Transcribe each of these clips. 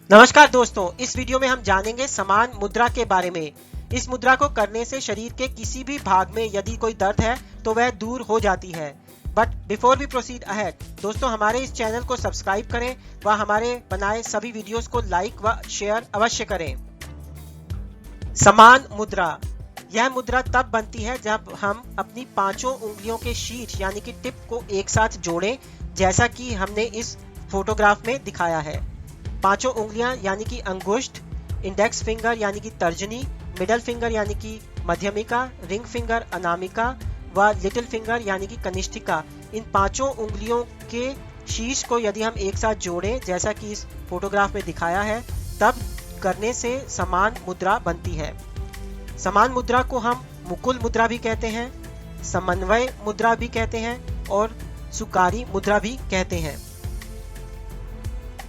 नमस्कार दोस्तों, इस वीडियो में हम जानेंगे समान मुद्रा के बारे में। इस मुद्रा को करने से शरीर के किसी भी भाग में यदि कोई दर्द है तो वह दूर हो जाती है। But before we proceed ahead, दोस्तों हमारे इस चैनल को सब्सक्राइब करें व हमारे बनाए सभी वीडियोस को लाइक व शेयर अवश्य करें। समान मुद्रा, यह मुद्रा तब बनती है जब हम अपनी पांचों उंगलियों के शीर्ष यानी कि टिप को एक साथ जोड़ें, जैसा कि हमने इस फोटोग्राफ में दिखाया है। पांचों उंगलियां यानी कि अंगुष्ठ, इंडेक्स फिंगर यानी कि तर्जनी, मिडल फिंगर यानी कि मध्यमिका, रिंग फिंगर अनामिका व लिटिल फिंगर यानी कि कनिष्ठिका, इन पांचों उंगलियों के शीर्ष को यदि हम एक साथ जोड़ें, जैसा कि इस फोटोग्राफ में दिखाया है, तब करने से समान मुद्रा बनती है। समान मुद्रा को हम मुकुल मुद्रा भी कहते हैं, समन्वय मुद्रा भी कहते हैं और सुकारी मुद्रा भी कहते हैं।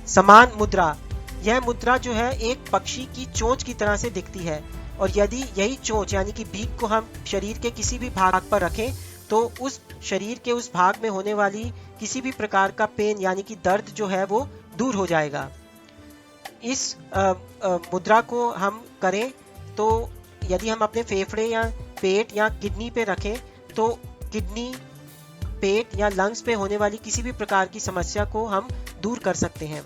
समान मुद्रा, यह मुद्रा जो है एक पक्षी की चोंच की तरह से दिखती है और यदि यही चोंच यानी कि बीक को हम शरीर के किसी भी भाग पर रखें तो उस शरीर के उस भाग में होने वाली किसी भी प्रकार का पेन यानी कि दर्द जो है वो दूर हो जाएगा। इस मुद्रा को हम करें तो यदि हम अपने फेफड़े या पेट या किडनी पे रखें तो किडनी, पेट या लंग्स पे होने वाली किसी भी प्रकार की समस्या को हम दूर कर सकते हैं।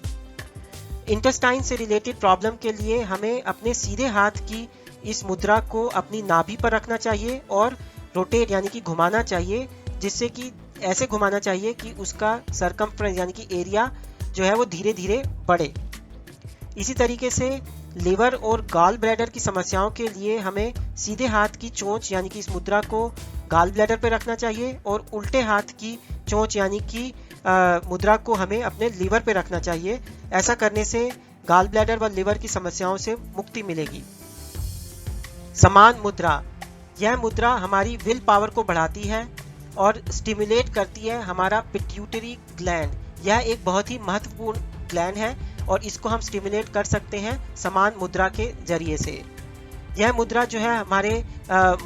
इंटेस्टाइन से रिलेटेड प्रॉब्लम के लिए हमें अपने सीधे हाथ की इस मुद्रा को अपनी नाभि पर रखना चाहिए और रोटेट यानी कि घुमाना चाहिए, जिससे कि ऐसे घुमाना चाहिए कि उसका सरकमफ्रेंस यानी कि एरिया जो है वो धीरे धीरे बढ़े। इसी तरीके से लिवर और गॉल ब्लैडर की समस्याओं के लिए हमें सीधे हाथ की चोंच यानी कि इस मुद्रा को गॉल ब्लैडर पर रखना चाहिए और उल्टे हाथ की चोंच यानी कि मुद्रा को हमें अपने लीवर पे रखना चाहिए। ऐसा करने से गॉल ब्लैडर व लिवर की समस्याओं से मुक्ति मिलेगी। समान मुद्रा, यह मुद्रा हमारी विल पावर को बढ़ाती है और स्टिमुलेट करती है हमारा पिट्यूटरी ग्लैंड। यह एक बहुत ही महत्वपूर्ण ग्लैंड है और इसको हम स्टिमुलेट कर सकते हैं समान मुद्रा के जरिए से। यह मुद्रा जो है हमारे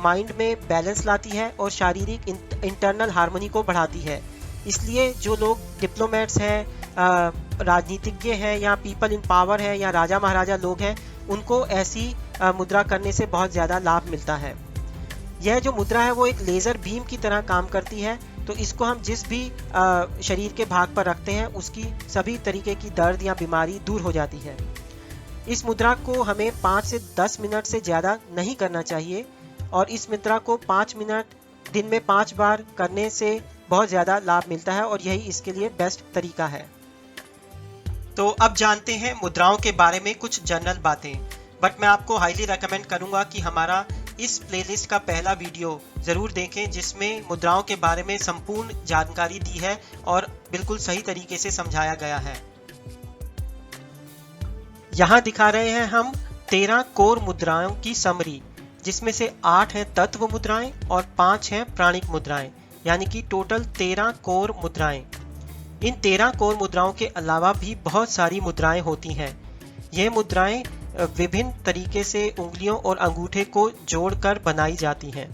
माइंड में बैलेंस लाती है और शारीरिक इंटरनल हार्मनी को बढ़ाती है। इसलिए जो लोग डिप्लोमेट्स हैं, राजनीतिज्ञ हैं या पीपल इन पावर है या राजा महाराजा लोग हैं, उनको ऐसी मुद्रा करने से बहुत ज़्यादा लाभ मिलता है। यह जो मुद्रा है वो एक लेज़र बीम की तरह काम करती है, तो इसको हम जिस भी शरीर के भाग पर रखते हैं उसकी सभी तरीके की दर्द या बीमारी दूर हो जाती है। इस मुद्रा को हमें 5 से 10 मिनट से ज़्यादा नहीं करना चाहिए और इस मुद्रा को 5 मिनट दिन में 5 बार करने से बहुत ज़्यादा लाभ मिलता है और यही इसके लिए बेस्ट तरीका है। तो अब जानते हैं मुद्राओं के बारे में कुछ जनरल बातें, बट मैं आपको हाईली रेकमेंड करूंगा कि हमारा इस प्लेलिस्ट का पहला वीडियो ज़रूर देखें, जिसमें मुद्राओं के बारे में संपूर्ण जानकारी दी है और बिल्कुल सही तरीके से समझाया गया है। यहाँ दिखा रहे हैं हम 13 कोर मुद्राओं की समरी, जिसमें से 8 हैं तत्व मुद्राएं और 5 हैं प्राणिक मुद्राएं, यानी कि टोटल 13 कोर मुद्राएं। इन 13 कोर मुद्राओं के अलावा भी बहुत सारी मुद्राएं होती हैं। ये मुद्राएं विभिन्न तरीके से उंगलियों और अंगूठे को जोड़कर बनाई जाती हैं।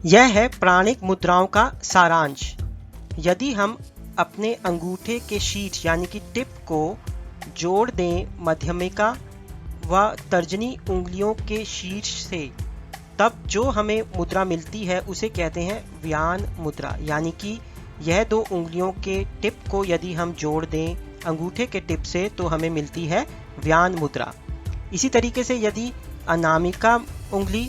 यह है प्राणिक मुद्राओं का सारांश। यदि हम अपने अंगूठे के शीर्ष यानी कि टिप को जोड़ दें मध्यमिका व तर्जनी उंगलियों के शीर्ष से, तब जो हमें मुद्रा मिलती है उसे कहते हैं व्यान मुद्रा, यानी कि यह दो उंगलियों के टिप को यदि हम जोड़ दें अंगूठे के टिप से तो हमें मिलती है व्यान मुद्रा। इसी तरीके से यदि अनामिका उंगली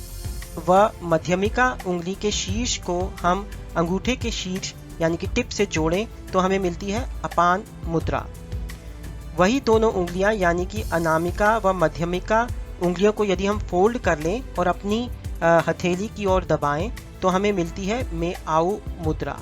व मध्यमिका उंगली के शीर्ष को हम अंगूठे के शीर्ष यानी कि टिप से जोड़ें तो हमें मिलती है अपान मुद्रा। वही दोनों उंगलियां यानी कि अनामिका व मध्यमिका उंगलियों को यदि हम फोल्ड कर लें और अपनी हथेली की ओर दबाएं तो हमें मिलती है में आउ मुद्रा।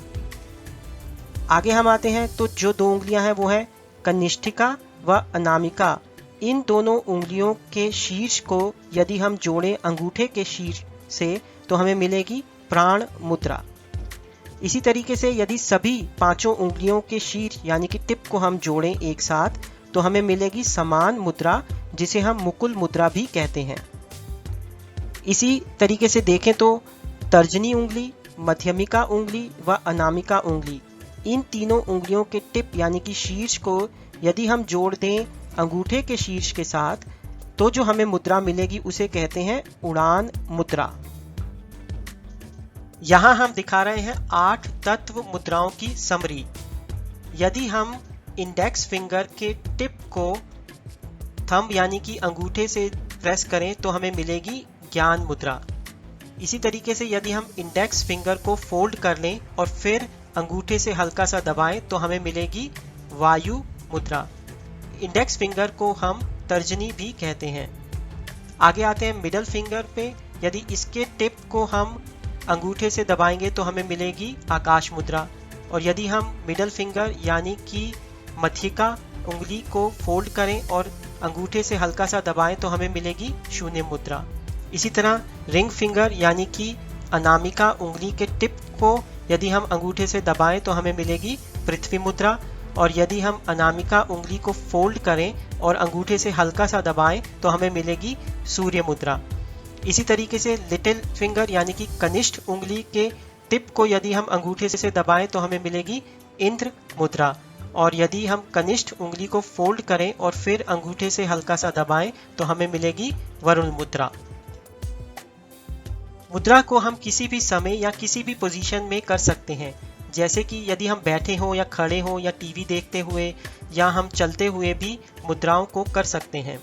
आगे हम आते हैं तो जो दो उंगलियां हैं वो है कनिष्ठिका व अनामिका। इन दोनों उंगलियों के शीर्ष को यदि हम जोड़ें अंगूठे के शीर्ष से तो हमें मिलेगी प्राण मुद्रा। इसी तरीके से यदि सभी पांचों उंगलियों के शीर्ष यानी कि टिप को हम जोड़ें एक साथ तो हमें मिलेगी समान मुद्रा, जिसे हम मुकुल मुद्रा भी कहते हैं। इसी तरीके से देखें तो तर्जनी उंगली, मध्यमिका उंगली व अनामिका उंगली, इन तीनों उंगलियों के टिप यानी कि शीर्ष को यदि हम जोड़ दें अंगूठे के शीर्ष के साथ, तो जो हमें मुद्रा मिलेगी उसे कहते हैं उड़ान मुद्रा। यहाँ हम दिखा रहे हैं 8 तत्व मुद्राओं की समरी। यदि हम इंडेक्स फिंगर के टिप को थंब यानी कि अंगूठे से प्रेस करें तो हमें मिलेगी ज्ञान मुद्रा। इसी तरीके से यदि हम इंडेक्स फिंगर को फोल्ड कर लें और फिर अंगूठे से हल्का सा दबाएं तो हमें मिलेगी वायु मुद्रा। इंडेक्स फिंगर को हम तर्जनी भी कहते हैं। आगे आते हैं मिडल फिंगर पे। यदि इसके टिप को हम अंगूठे से दबाएंगे तो हमें मिलेगी आकाश मुद्रा। और यदि हम मिडल फिंगर यानी कि मध्यिका उंगली को फोल्ड करें और अंगूठे से हल्का सा दबाएं तो हमें मिलेगी शून्य मुद्रा। इसी तरह रिंग फिंगर यानी कि अनामिका उंगली के टिप को यदि हम अंगूठे से दबाएं तो हमें मिलेगी पृथ्वी मुद्रा। और यदि हम अनामिका उंगली को फोल्ड करें और अंगूठे से हल्का सा दबाएं तो हमें मिलेगी सूर्य मुद्रा। इसी तरीके से लिटिल फिंगर यानी कि कनिष्ठ उंगली के टिप को यदि हम अंगूठे से दबाएं तो हमें मिलेगी इंद्र मुद्रा। और यदि हम कनिष्ठ उंगली को फोल्ड करें और फिर अंगूठे से हल्का सा दबाएं तो हमें मिलेगी वरुण मुद्रा। मुद्रा को हम किसी भी समय या किसी भी पोजीशन में कर सकते हैं, जैसे कि यदि हम बैठे हों या खड़े हों या टीवी देखते हुए या हम चलते हुए भी मुद्राओं को कर सकते हैं।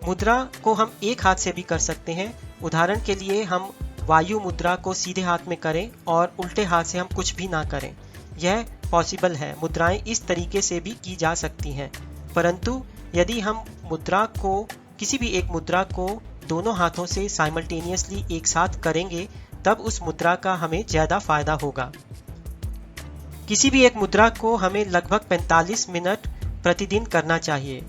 मुद्रा को हम एक हाथ से भी कर सकते हैं। उदाहरण के लिए हम वायु मुद्रा को सीधे हाथ में करें और उल्टे हाथ से हम कुछ भी ना करें, यह पॉसिबल है। मुद्राएं इस तरीके से भी की जा सकती हैं। परंतु यदि हम मुद्रा को किसी भी एक मुद्रा को दोनों हाथों से साइमल्टेनियसली एक साथ करेंगे तब उस मुद्रा का हमें ज़्यादा फायदा होगा। किसी भी एक मुद्रा को हमें लगभग 45 मिनट प्रतिदिन करना चाहिए।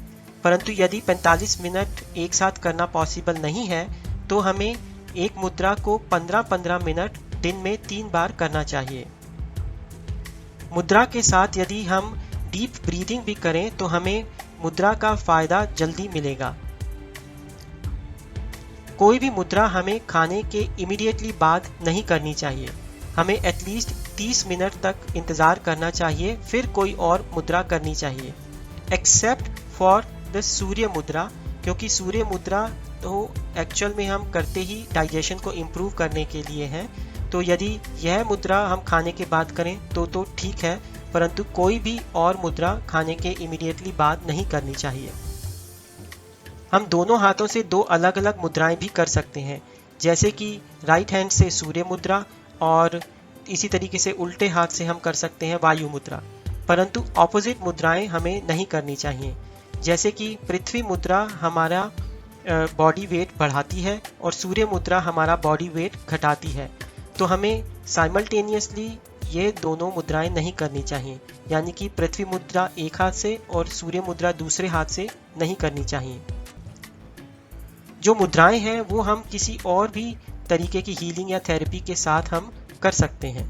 परंतु यदि 45 मिनट एक साथ करना पॉसिबल नहीं है तो हमें एक मुद्रा को 15-15 मिनट दिन में 3 बार करना चाहिए। मुद्रा के साथ यदि हम डीप ब्रीदिंग भी करें तो हमें मुद्रा का फायदा जल्दी मिलेगा। कोई भी मुद्रा हमें खाने के इमीडिएटली बाद नहीं करनी चाहिए। हमें एटलीस्ट 30 मिनट तक इंतज़ार करना चाहिए, फिर कोई और मुद्रा करनी चाहिए, एक्सेप्ट फॉर द सूर्य मुद्रा, क्योंकि सूर्य मुद्रा तो एक्चुअल में हम करते ही डाइजेशन को इम्प्रूव करने के लिए है। तो यदि यह मुद्रा हम खाने के बाद करें तो ठीक है, परंतु कोई भी और मुद्रा खाने के इमीडिएटली बाद नहीं करनी चाहिए। हम दोनों हाथों से 2 अलग अलग मुद्राएं भी कर सकते हैं, जैसे कि राइट हैंड से सूर्य मुद्रा और इसी तरीके से उल्टे हाथ से हम कर सकते हैं वायु मुद्रा। परंतु ऑपोजिट मुद्राएं हमें नहीं करनी चाहिए। जैसे कि पृथ्वी मुद्रा हमारा बॉडी वेट बढ़ाती है और सूर्य मुद्रा हमारा बॉडी वेट घटाती है। तो हमें साइमल्टेनियसली ये दोनों मुद्राएं नहीं करनी चाहिए, यानी कि पृथ्वी मुद्रा एक हाथ से और सूर्य मुद्रा दूसरे हाथ से नहीं करनी चाहिए। जो मुद्राएं हैं वो हम किसी और भी तरीके की हीलिंग या थेरेपी के साथ हम कर सकते हैं।